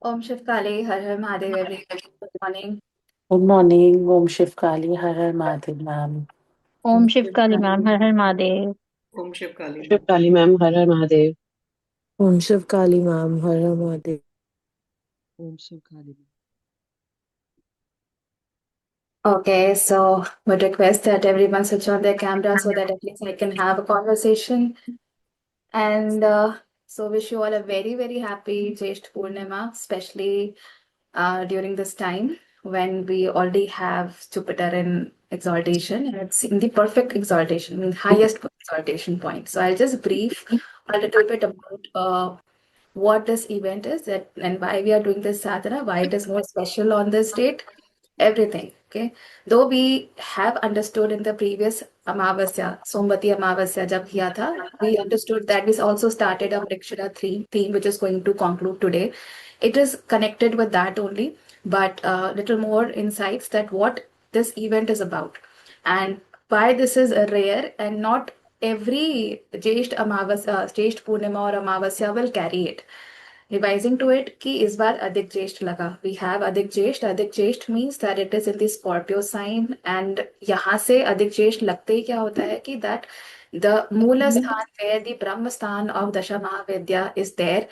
Om Shiv Kali Har Har Mahadev everyone good morning. Good morning. Om Shiv Kali Har Har Mahadev ma'am. Om Om Shiv Shiv Kali Kali. Ma'am, Har Har Mahadev. Om Shiv Kali Shiv ma'am. Kali ma'am, Har Har Mahadev. Om Shiv Kali ma'am Har Har Mahadev. Om Shiv Kali ma'am. Okay, so would request that everyone switch on their camera so that at least I can have a conversation. And so wish you all a very very happy Jyesht Purnima, especially during this time when we already have Jupiter in exaltation and it's in the perfect exaltation, in highest exaltation point. So I'll just brief a little bit about what this event is that and why we are doing this sadhana, why it is more special on this date, everything. Okay. Though we have understood in the previous Amavasya, Somvati Amavasya jab kiya tha, we understood that we also started a Vrikshara theme, which is going to conclude today. It is connected with that only, but little more insights that what this event is about and why this is rare and not every Jyesht Purnima or Amavasya will carry it. Revising to it कि इस बार अधिक ज्येष्ठ लगा. We have अधिक ज्येष्ठ. अधिक ज्येष्ठ means that it is in the Scorpio sign and यहाँ से अधिक ज्येष्ठ लगते ही क्या होता है कि that the मूल स्थान where the ब्रह्म स्थान of दशा महाविद्या is there,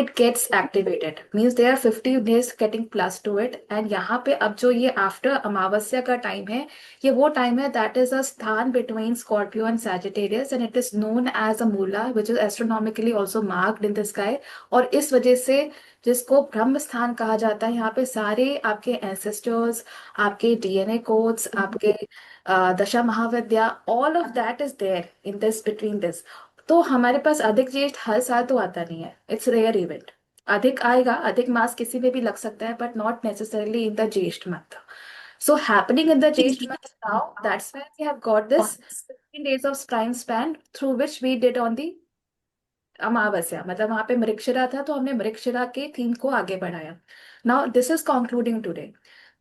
it gets activated means there are 50 days getting plus to it and यहाँ पे अब जो ये after अमावस्या का टाइम है ये वो टाइम है that is a स्थान between Scorpio and Sagittarius and it is known as a Mula which is astronomically also marked in the sky और इस वजह से जिसको ब्रह्म स्थान कहा जाता है यहाँ पे सारे आपके एंसेस्टर्स, आपके डीएनए कोड्स, आपके Dasha Mahavidya, all of that is there in this between this. तो हमारे पास अधिक ज्येष्ठ हर साल तो आता नहीं है, इट्स रेयर इवेंट. अधिक आएगा, अधिक मास किसी में भी लग सकता है but not necessarily in the ज्येष्ठ month. So happening in the Jyesht month now, that's why we have got this 15 days of time span through which we did on the अमावस्या. मतलब वहां पे मृगशिरा था तो हमने मृगशिरा के थीम को आगे बढ़ाया. Now this is concluding today.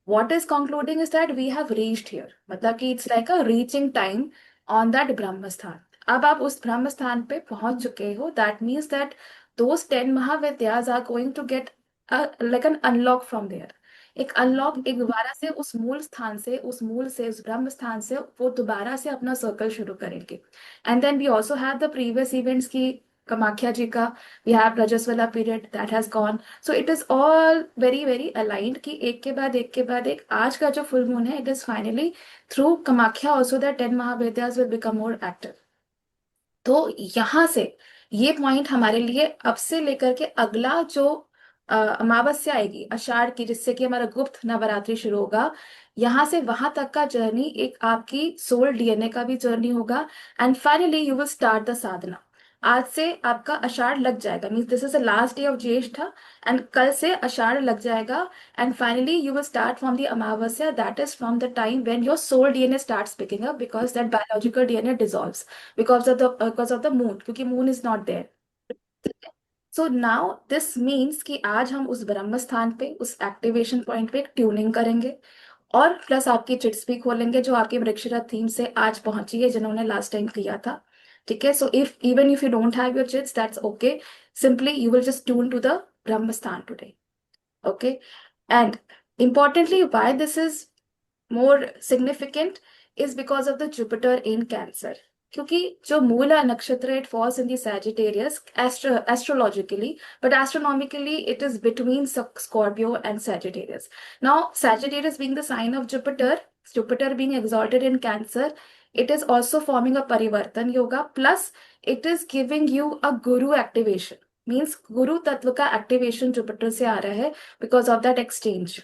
What is concluding is that we have reached here, मतलब कि it's like a reaching time on that Brahmasthan. अब आप उस ब्रह्म स्थान पे पहुंच चुके हो. That means that those 10 Mahavidyas are going to get like an unlock from there. एक अनलॉक एक दोबारा से उस मूल स्थान से, उस मूल से, उस ब्रह्म स्थान से वो दोबारा से अपना सर्कल शुरू करेंगे. And then we also have the previous events की Kamakhya ji का, we have Rajaswala period that has gone. So it is all very very aligned कि एक के बाद एक के बाद एक. आज का जो full moon है it is finally through Kamakhya also that 10 Mahavidyas will become more active. तो यहाँ से ये पॉइंट हमारे लिए अब से लेकर के अगला जो अमावस्या आएगी आषाढ़ की, जिससे कि हमारा गुप्त नवरात्रि शुरू होगा, यहाँ से वहां तक का जर्नी एक आपकी सोल डीएनए का भी जर्नी होगा. And finally you will start the sadhana. आज से आपका आषाढ़ लग जाएगा means this is the last day of Jyeshtha and कल से आषाढ़ लग जाएगा. And finally, you will start from the Amavasya. That is from the time when your soul DNA starts picking up because that biological DNA dissolves because of the moon, क्योंकि moon is not there. So now this means कि आज हम उस ब्रह्म स्थान पे, उस activation point पे एक ट्यूनिंग करेंगे और प्लस आपकी चिट्स भी खोलेंगे जो आपकी वृक्षरा थीम से आज पहुंची है, जिन्होंने लास्ट टाइम किया था. ठीक है. So if even if you don't have your chits that's okay. Simply you will just tune to the Brahmasthan today. Okay. And importantly, why this is more significant is because of the Jupiter in Cancer. क्योंकि जो मूला नक्षत्र it falls in the Sagittarius astrologically, but astronomically it is between Scorpio and Sagittarius. Now Sagittarius being the sign of Jupiter, Jupiter being exalted in Cancer, it is also forming a Parivartan Yoga, plus it is giving you a Guru activation. Means गुरु तत्व का activation Jupiter से आ रहा है because of that exchange.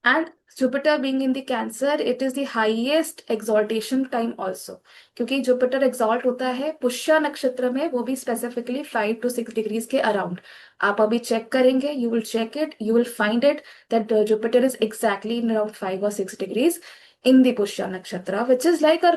And Jupiter being in the Cancer, it is the highest exaltation time also. क्योंकि Jupiter exalt होता है पुष्य नक्षत्र में, वो भी specifically 5 to 6 degrees के around. आप अभी check करेंगे, you will check it, you will find it that Jupiter is exactly in around 5 or 6 degrees in the पुष्य नक्षत्र, which is like a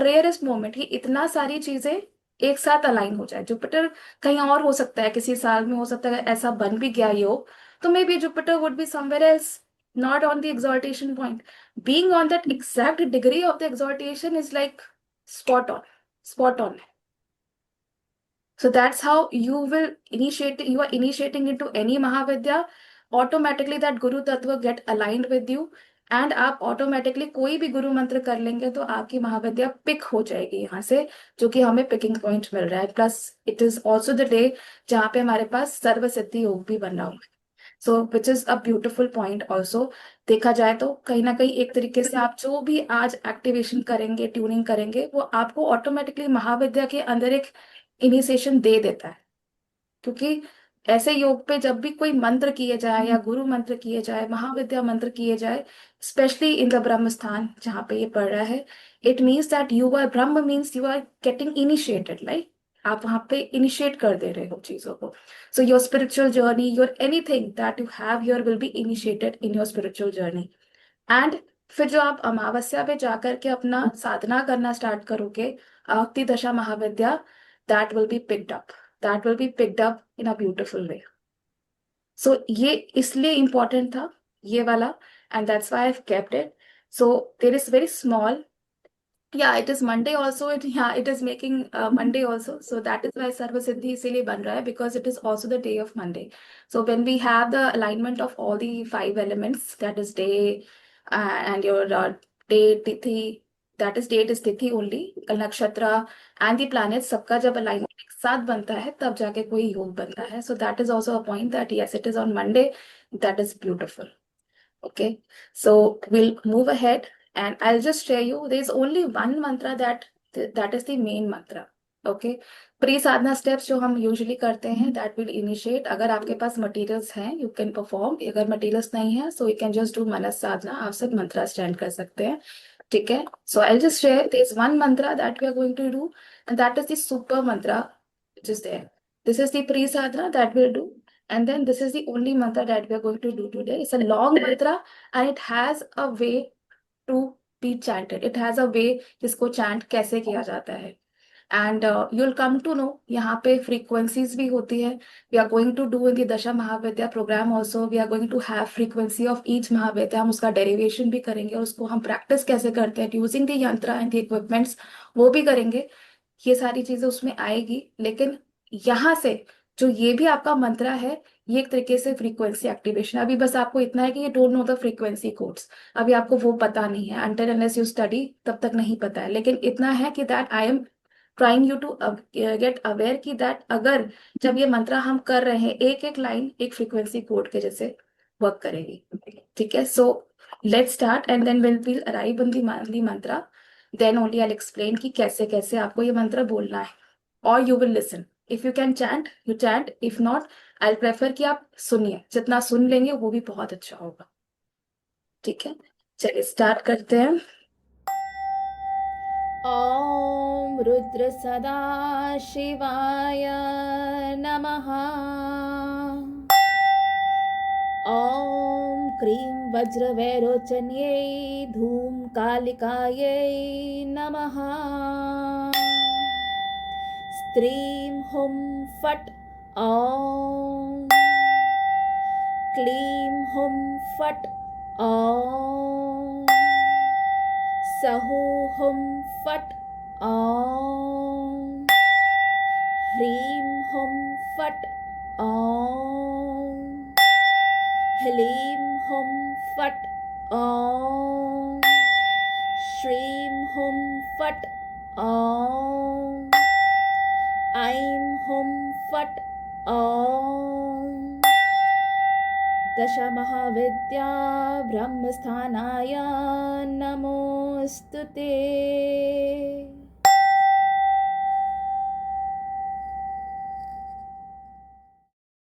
rarest moment कि इतना सारी चीजें एक साथ अलाइन हो जाए. जुपिटर कहीं और हो सकता है, किसी साल में हो सकता है ऐसा बन भी गया योग, तो may be Jupiter would be somewhere else, not on the exaltation point. Being on that exact degree of the exaltation is like spot on, spot on. So that's how you are initiating into any Mahavidya automatically that guru tattva get aligned with you, and आप automatically कोई भी गुरु मंत्र कर लेंगे तो आपकी महाविद्या pick हो जाएगी यहाँ से, जो कि हमें पिकिंग पॉइंट मिल रहा है। Plus it is also the day जहाँ पे हमारे पास सर्व सिद्धि योग भी बन रहा हुआ है। So which is a beautiful point also. देखा जाए तो कहीं ना कहीं एक तरीके से आप जो भी आज एक्टिवेशन करेंगे, ट्यूनिंग करेंगे, वो आपको ऑटोमेटिकली महाविद्या के अंदर एक इनिशिएशन दे देता है। क्योंकि ऐसे योग पे जब भी कोई मंत्र किए जाए या गुरु मंत्र किए जाए, महाविद्या मंत्र किए जाए, स्पेशली इन द ब्रह्म स्थान जहाँ पे ये पढ़ रहा है, it means that you are Brahma, means you are getting initiated, like आप वहां पे इनिशिएट कर दे रहे हो चीजों को। So your spiritual journey, your anything that you have your will be initiated in your spiritual journey. And फिर जो आप अमावस्या पे जाकर के अपना साधना करना स्टार्ट करोगे, आहुति दशा महाविद्या, that will be picked up, that will be picked up in a beautiful way. So ये इसलिए इम्पोर्टेंट था ये वाला, and that's why I have kept it. So there is very small, yeah, it is Monday also. It is making Monday also. So that is why Sarva Siddhi इसीलिए बन रहा है, because it is also the day of Monday. So when we have the alignment of all the 5 elements, that is day and your date, tithi, that is date is tithi only, nakshatra and the planets, सबका जब alignment एक साथ बनता है तब जाके कोई योग बनता है. So that is also a point that yes, it is on Monday. That is beautiful. Okay, so we'll move ahead and I'll just share you. There's only one mantra that is the main mantra. Okay, pre Sadhana steps जो हम usually करते हैं, that will initiate. अगर आपके पास materials हैं you can perform, अगर materials नहीं है so you can just do मनस साधना, आप सब मंत्रा स्टैंड कर सकते हैं। ठीक है, so I just share there is one mantra that we are going to do, and that is the super mantra which is there. This is the pre sadhana that we'll do, and then this is the only mantra that we are going to do today. It's a long mantra and it has a way to be chanted. It has a way जिसको chant कैसे किया जाता है, and you'll come to know यहाँ पे frequencies भी होती है. We are going to do in the दशा महाविद्या program also, we are going to have frequency of each महाविद्या, हम उसका derivation भी करेंगे और उसको हम practice कैसे करते हैं using the yantra and the equipments वो भी करेंगे। ये सारी चीजें उसमें आएगी, लेकिन यहाँ से जो ये भी आपका मंत्रा है, ये एक तरीके से फ्रीक्वेंसी एक्टिवेशन। अभी बस आपको इतना है कि ये don't know the frequency codes, अभी आपको वो पता नहीं है, अनटिल अनलेस यू स्टडी तब तक नहीं पता है। लेकिन इतना है कि that I am trying you to get aware कि दैट अगर जब ये मंत्रा हम कर रहे हैं, एक एक लाइन एक फ्रीक्वेंसी कोड के जैसे वर्क करेगी। ठीक है, so let's start and then will we arrive on the mantra, then only I explain कि कैसे कैसे आपको ये मंत्र बोलना है, और you will listen. If you can chant you chant, if not I prefer कि आप सुनिए, जितना सुन लेंगे वो भी बहुत अच्छा होगा। ठीक है, चलिए स्टार्ट करते हैं। ओम रुद्र सदा शिवाय नमः। ओम क्रीं वज्रवैरोचन्यै धूमकालिकायै नमः। स्त्रीं हुं फट् ॐ। क्लीं हुं फट् ॐ। सहुं हुं फट् ॐ। ह्रीं हुं फट् ॐ। ह्लीं हुं फट् ॐ। श्रीं हुं फट् ॐ। ऐं हुं फट् ॐ। दशा महाविद्या ब्रह्मस्थानाय नमोस्तुते।